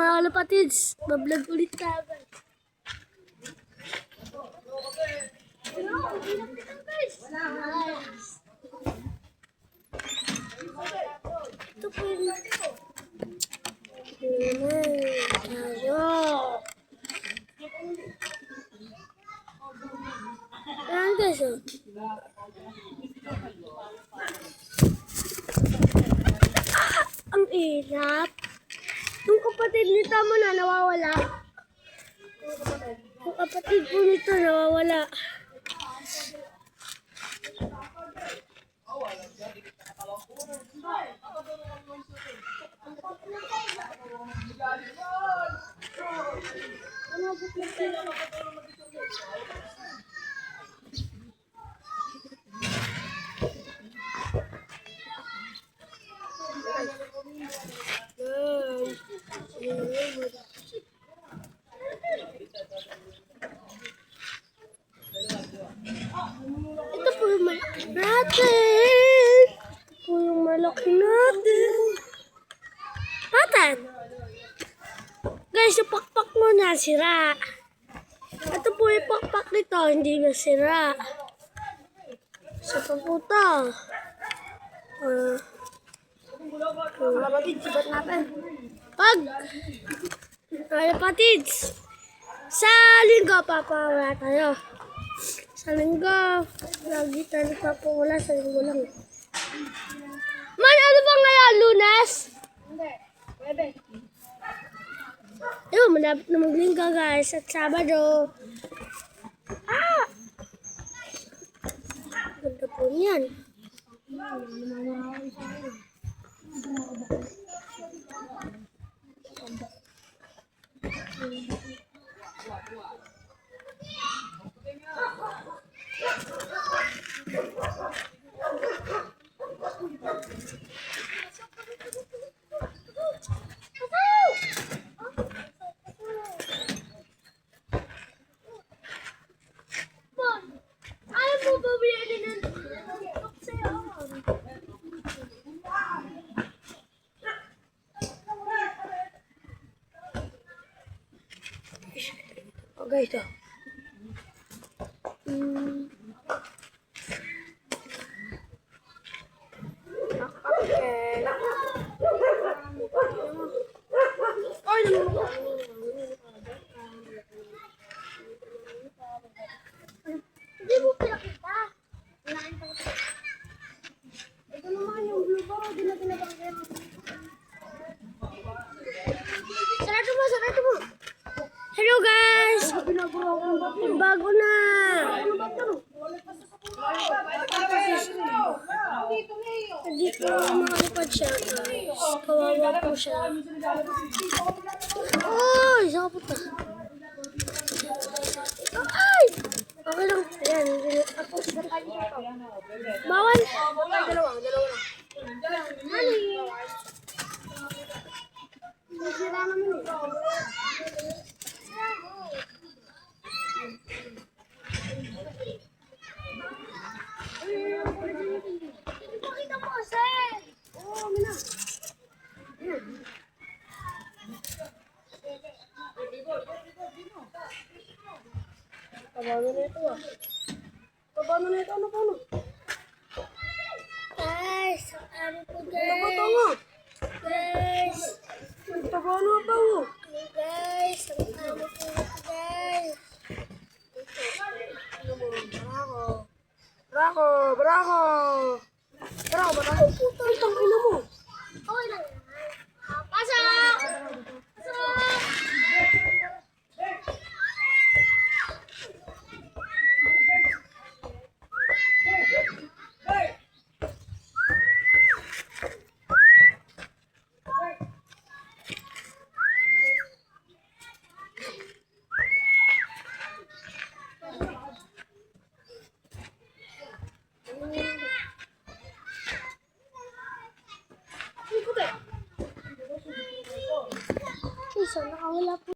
Mga kalapatids, bablog ulit tayo guys. Ito po yung tayo. Ayan guys oh. Ang hirap. Yung kapatid ni Tamo na nawawala. Yung kapatid po nito nawawala. Ito po yung malaki natin. Ito po yung malaki natin. Patan! Guys, yung pakpak mo na sira. Ito po yung pakpak nito, hindi na sira. Sa paputa. Kapatid, sibat natin. Pag! Kapatids! Sa linggo, papawala tayo. Sa linggo, lagi tayo papawala sa linggo lang. Man, ano ba ngayon? Lunes? Hindi. Webe. Ayun, malapit na maglinggo guys. At Sabado. Ah! Ganda po niyan. Ayaw mo ba biyanin ng TikTok sa'yo? Oh guys, ito. Hindi mo pinakita. Ito naman yung blue ball. Hindi na pinapakita. Sarado mo, sarado mo. Hello guys! Bago na! Hindi po makalipad siya guys. Kawawa po siya. Ay! Saan ka punta? Ay! Okay lang. Ayan. Bawal? Dalawa lang. Hani? Nasira naman eh. Pakita mo kasi. Oo, mina. Tabano na ito ah. Tabano na ito. Ano pa ano? Guys, ano po guys? Guys. Tabano pa oh. Guys, ano po guys? Bravo! Puta, itang ina mo. Okay lang. Pasok! Isa, nakawala po.